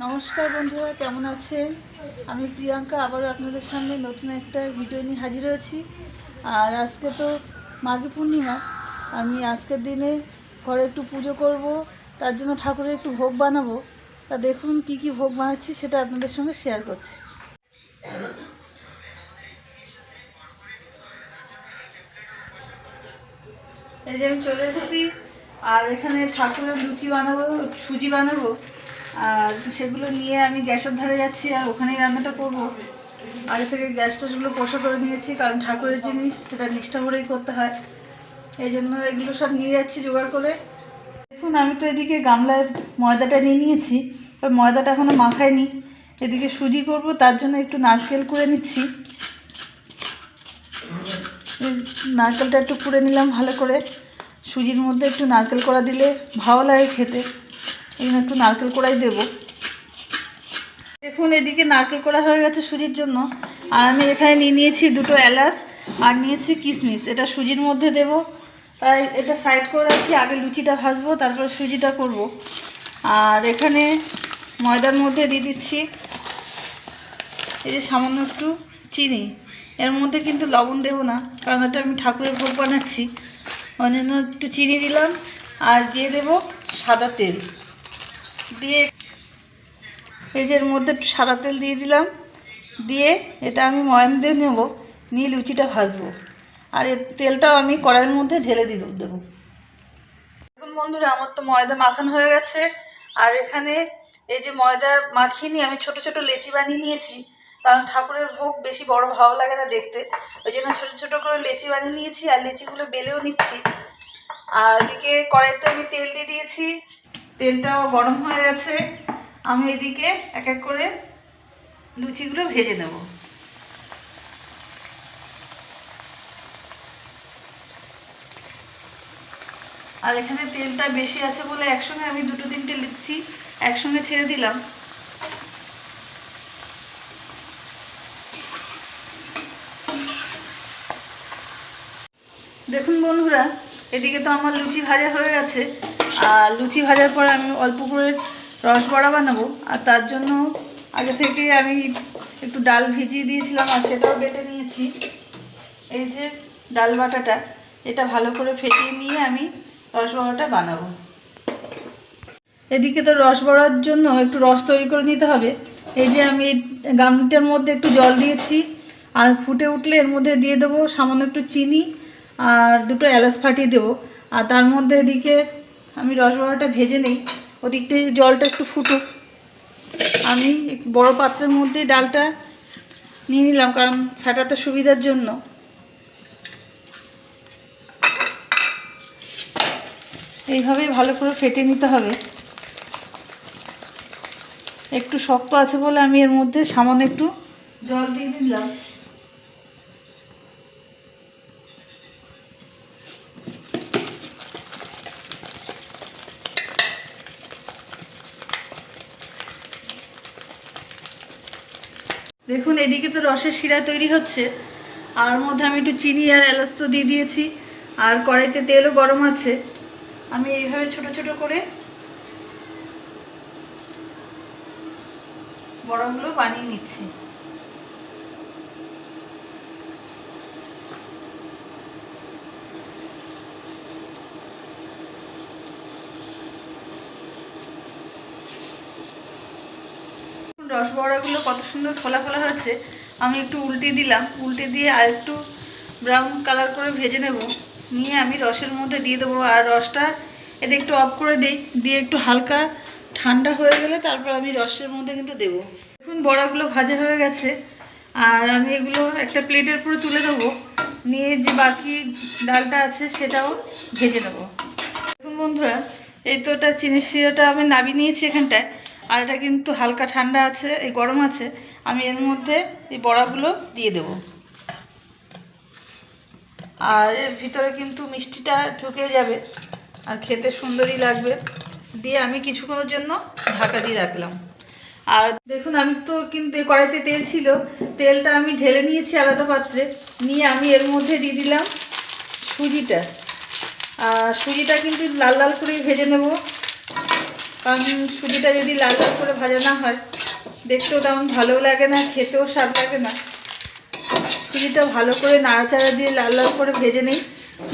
নমস্কার বন্ধুরা, কেমন আছেন? আমি প্রিয়াঙ্কা আবারও আপনাদের সামনে নতুন একটা ভিডিও নিয়ে হাজির হয়েছি। আর আজকে তো মাঘী পূর্ণিমা। আমি আজকের দিনে ঘরে একটু পুজো করব, তার জন্য ঠাকুরের একটু ভোগ বানাবো। তা দেখুন কি কি ভোগ বানাচ্ছি সেটা আপনাদের সঙ্গে শেয়ার করছি। এই যে আমি চলে এসেছি, আর এখানে ঠাকুরের লুচি বানাবো, সুজি বানাবো। আর সেগুলো নিয়ে আমি গ্যাসের ধারে যাচ্ছি, আর ওখানেই রান্নাটা করব। আগে থেকে গ্যাস ট্যাসগুলো পোষা করে নিয়েছি, কারণ ঠাকুরের জিনিস সেটা নিষ্ঠা ভরেই করতে হয়। এই জন্য এগুলো সব নিয়ে যাচ্ছি জোগাড় করে। দেখুন, আমি তো এদিকে গামলার ময়দাটা নিয়ে নিয়েছি, ওই ময়দাটা এখনও মাখাইনি। এদিকে সুজি করব, তার জন্য একটু নারকেল করে নিচ্ছি। নারকেলটা একটু কুড়ে নিলাম ভালো করে। সুজির মধ্যে একটু নারকেল কোড়া দিলে ভালো লাগে খেতে, এই জন্য একটু নারকেল কোড়াই দেবো। দেখুন, এদিকে নারকেল কোড়া হয়ে গেছে সুজির জন্য। আর আমি এখানে নিয়ে নিয়েছি দুটো এলাচ, আর নিয়েছি কিশমিশ। এটা সুজির মধ্যে দেব, তাই এটা সাইড করে রাখি। আগে লুচিটা ভাজবো, তারপরে সুজিটা করব। আর এখানে ময়দার মধ্যে দিয়ে দিচ্ছি এই যে সামান্য একটু চিনি। এর মধ্যে কিন্তু লবণ দেবো না, কারণ এটা আমি ঠাকুরের ভোগ বানাচ্ছি। ওই জন্য একটু চিনি দিলাম। আর দিয়ে দেবো সাদা তেল। দিয়ে এই যে এর মধ্যে একটু সাদা তেল দিয়ে দিলাম। দিয়ে এটা আমি ময়ান দিয়ে নেব, নিয়ে লুচিটা ভাজবো। আর এর তেলটাও আমি কড়াইয়ের মধ্যে ঢেলে দেবো। এখন বন্ধুরা, আমার তো ময়দা মাখানো হয়ে গেছে। আর এখানে এই যে ময়দা মাখিয়ে নিয়ে আমি ছোট ছোট লেচি বানিয়ে নিয়েছি, কারণ ঠাকুরের ভোগ বেশি বড় ভালো লাগে না দেখতে। ওই জন্য ছোট ছোট করে লেচি বানিয়ে নিয়েছি, আর লেচিগুলো বেলেও নিচ্ছি। আর এদিকে কড়াইতে আমি তেল দিয়ে দিয়েছি, তেলটাও গরম হয়ে গেছে। আমি এদিকে এক এক করে লুচিগুলো ভেজে নেব। আর এখানে তেলটা বেশি আছে বলে একসঙ্গে আমি দুটো তিনটে লুচি একসঙ্গে ছেড়ে দিলাম। দেখুন বন্ধুরা, এদিকে তো আমার লুচি ভাজা হয়ে গেছে। আর লুচি ভাজার পর আমি অল্প করে রস বড়া বানাবো। আর তার জন্য আগে থেকে আমি একটু ডাল ভিজিয়ে দিয়েছিলাম, আর সেটাও বেটে নিয়েছি। এই যে ডাল বাটাটা, এটা ভালো করে ফেটিয়ে নিয়ে আমি রস বড়াটা বানাবো। এদিকে তো রস বড়ার জন্য একটু রস তৈরি করে নিতে হবে। এই যে আমি গামলিটার মধ্যে একটু জল দিয়েছি, আর ফুটে উঠলে এর মধ্যে দিয়ে দেবো সামান্য একটু চিনি, আর দুটো এলাচ ফাটিয়ে দেবো। আর তার মধ্যে এদিকে আমি রস বড়াটা ভেজে নিই। ওদিকটা জলটা একটু ফুটুক। আমি বড় পাত্রের মধ্যে ডালটা নিয়ে নিলাম, কারণ ফাটাতে সুবিধার জন্য। এইভাবেই ভালো করে ফেটে নিতে হবে। একটু শক্ত আছে বলে আমি এর মধ্যে সামান্য একটু জল দিয়ে দিলাম। দেখুন, এদিকে তো রসের শিরা তৈরি হচ্ছে, আর ওর মধ্যে আমি একটু চিনি আর এলাচ তো দিয়ে দিয়েছি। আর কড়াইতে তেলও গরম আছে। আমি এইভাবে ছোট ছোট করে বড়াগুলো বানিয়ে নিচ্ছি। রস বড়াগুলো কত সুন্দর ফোলা ফোলা হচ্ছে। আমি একটু উল্টে দিলাম, উল্টে দিয়ে আর একটু ব্রাউন কালার করে ভেজে নেব। নিয়ে আমি রসের মধ্যে দিয়ে দেবো। আর রসটা এতে একটু অফ করে দিই, দিয়ে একটু হালকা ঠান্ডা হয়ে গেলে তারপর আমি রসের মধ্যে কিন্তু দেবো। দেখুন, বড়াগুলো ভাজা হয়ে গেছে, আর আমি এগুলো একটা প্লেটের উপরে তুলে দেবো। নিয়ে যে বাকি ডালটা আছে সেটাও ভেজে নেব। দেখুন বন্ধুরা, এই তো এটা চিনি শিরাটা আমি নামিয়ে নিয়েছি এখানটায়। আর এটা কিন্তু হালকা ঠান্ডা আছে, এই গরম আছে। আমি এর মধ্যে এই বড়াগুলো দিয়ে দেব। আর এর ভিতরে কিন্তু মিষ্টিটা ঢুকে যাবে, আর খেতে সুন্দরই লাগবে। দিয়ে আমি কিছুক্ষণের জন্য ঢাকা দিয়ে রাখলাম। আর দেখুন, আমি তো কিন্তু এই কড়াইতে তেল ছিল, তেলটা আমি ঢেলে নিয়েছি আলাদা পাত্রে। নিয়ে আমি এর মধ্যে দিয়ে দিলাম সুজিটা। আর সুজিটা কিন্তু লাল লাল করে ভেজে নেব। কারণ সুজিটা যদি লাল লাল করে ভাজা না হয় দেখতেও তেমন ভালোও লাগে না, খেতেও স্বাদ লাগে না। সুজিটা ভালো করে নাড়াচাড়া দিয়ে লাল লাল করে ভেজে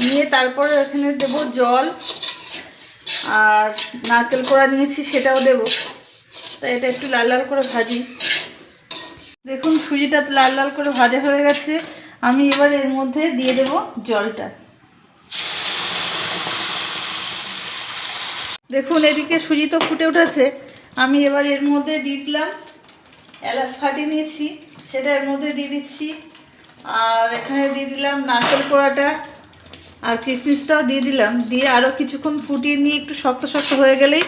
নিয়ে তারপর এখানে দেব জল, আর নারকেল কোড়া নিয়েছি সেটাও দেব। তাই এটা একটু লাল লাল করে ভাজি। দেখুন সুজিটা লাল লাল করে ভাজা হয়ে গেছে। আমি এবার এর মধ্যে দিয়ে দেব জলটা। দেখুন এদিকে সুজি তো ফুটে উঠেছে। আমি এবার এর মধ্যে দিয়ে দিলাম এলাচ ফাটিয়ে নিয়েছি, সেটা এর মধ্যে দিয়ে দিচ্ছি। আর এখানে দিয়ে দিলাম নারকেল কোড়াটা আর কিশমিশটাও দিয়ে দিলাম। দিয়ে আরও কিছুক্ষণ ফুটিয়ে নিয়ে একটু শক্ত শক্ত হয়ে গেলেই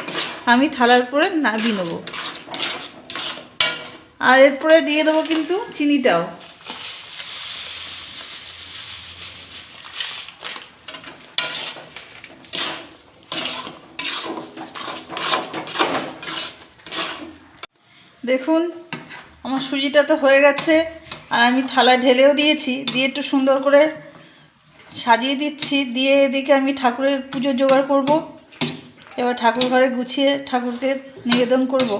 আমি থালার উপরে নামিয়ে নেব। আর এরপরে দিয়ে দেবো কিন্তু চিনিটাও। দেখুন আমার সুজিটা তো হয়ে গেছে, আর আমি থালায় ঢেলেও দিয়েছি। দিয়ে একটু সুন্দর করে সাজিয়ে দিচ্ছি। দিয়ে এদিকে আমি ঠাকুরের পুজো জোগাড় করব। এবার ঠাকুর ঘরে গুছিয়ে ঠাকুরকে নিবেদন করব।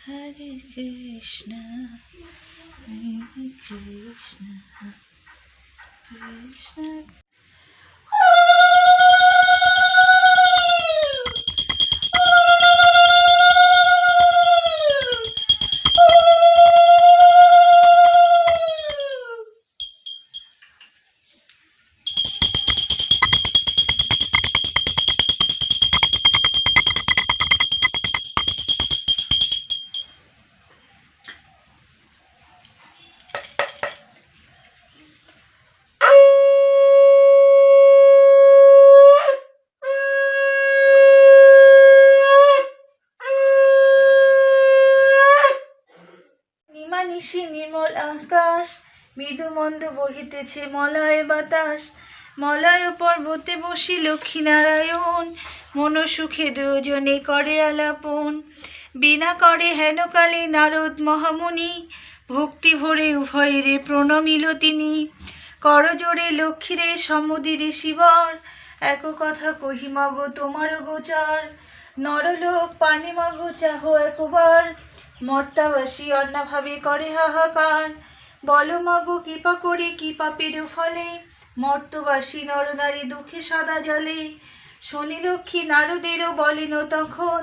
হরে কৃষ্ণ কৃষ্ণ কৃষ্ণ। নিশি নির্মল আকাশ, মৃদু মন্দ বহিতেছে মলয় বাতাস। মলয় পর্বতে বসি লক্ষ্মীনারায়ণ, মনসুখে দুজনে করে আলাপন। বিনা করে হেনকালে নারদ মহামুনি, ভক্তি ভরে উভয়েরে প্রণমিল তিনি। করজোড়ে লক্ষ্মীরে সমুদিরে শিবর, এক কথা কহি মগ তোমার গোচর। নরলোক পানি মগ চাহ একবার, মর্তাবাসী অন্যভাবে করে হাহাকার। বলো মাগো কৃপা করে কি পাপের ফলে, মর্তবাসী নরনারী দুঃখে সদা জলে। শনি লক্ষ্মী নারদেরও বলেন তখন,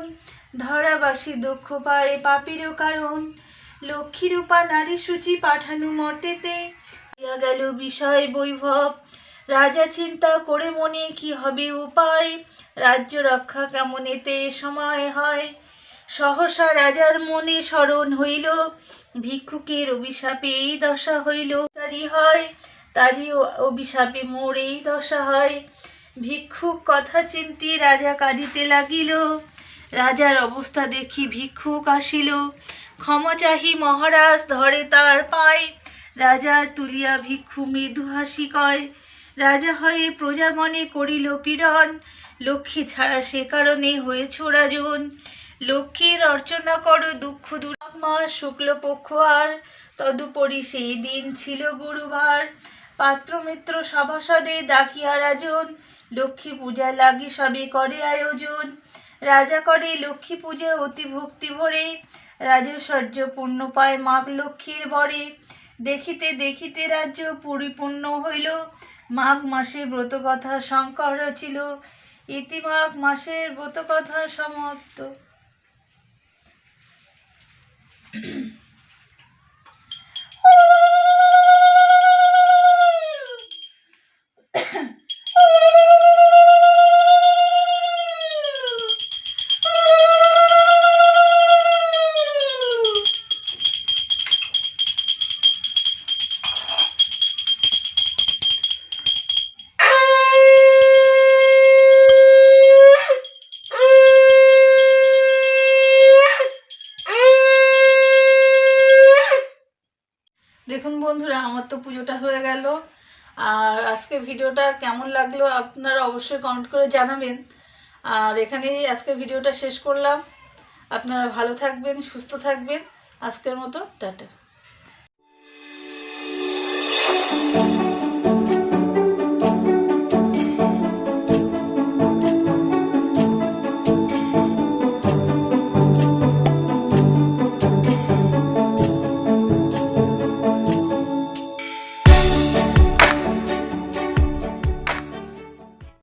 ধরাবাসী দুঃখ পায় পাপেরও কারণ। লক্ষ্মীরূপা নারী সূচি পাঠানু মর্তেতে, দিয়া গেল বিষয় বৈভব। রাজা চিন্তা করে মনে কি হবে উপায়, রাজ্য রক্ষা কেমন এতে সময় হয়। সহসা রাজার মনে স্মরণ হইল, ভিক্ষুকের অভিশাপে এই দশা হইল। তারি হয় তারি অভিশাপে মোর এই দশা হয়। ভিক্ষুক কথা চিন্তি রাজা কাঁদিতে লাগিল, রাজার অবস্থা দেখি ভিক্ষুক আসিল। ক্ষমা চাহি মহারাজ ধরে তার পায়, রাজার তুলিয়া ভিক্ষু মৃদু হাসি কয়। রাজা হয়ে প্রজাগণে করিল পীড়ন, লক্ষ্মী ছাড়া সে কারণে হয়েছ রাজন। লক্ষ্মীর অর্চনা করো দুঃখ দূর মাস শুক্লপক্ষ, আর তদুপরি সেই দিন ছিল গুরুবার। পাত্রমিত্র সভাসদে ডাকিয়া রাজন, লক্ষ্মী পূজা লাগি সবে করে আয়োজন। রাজা করে লক্ষ্মী পূজা অতি ভক্তি ভরে, রাজসহ্য পূর্ণ পায় মাঘ লক্ষ্মীর বরে। দেখিতে দেখিতে রাজ্য পরিপূর্ণ হইল, মাঘ মাসে ব্রত কথা শঙ্কর রচিল। ইতি মাঘ মাসের ব্রত কথা সমাপ্ত। দেখুন বন্ধুরা, আমার তো পুজোটা হয়ে গেল। আর আজকে ভিডিওটা কেমন লাগলো আপনারা অবশ্যই কমেন্ট করে জানাবেন। আর এখানেই আজকে ভিডিওটা শেষ করলাম। আপনারা ভালো থাকবেন, সুস্থ থাকবেন। আজকের মতো টাটা।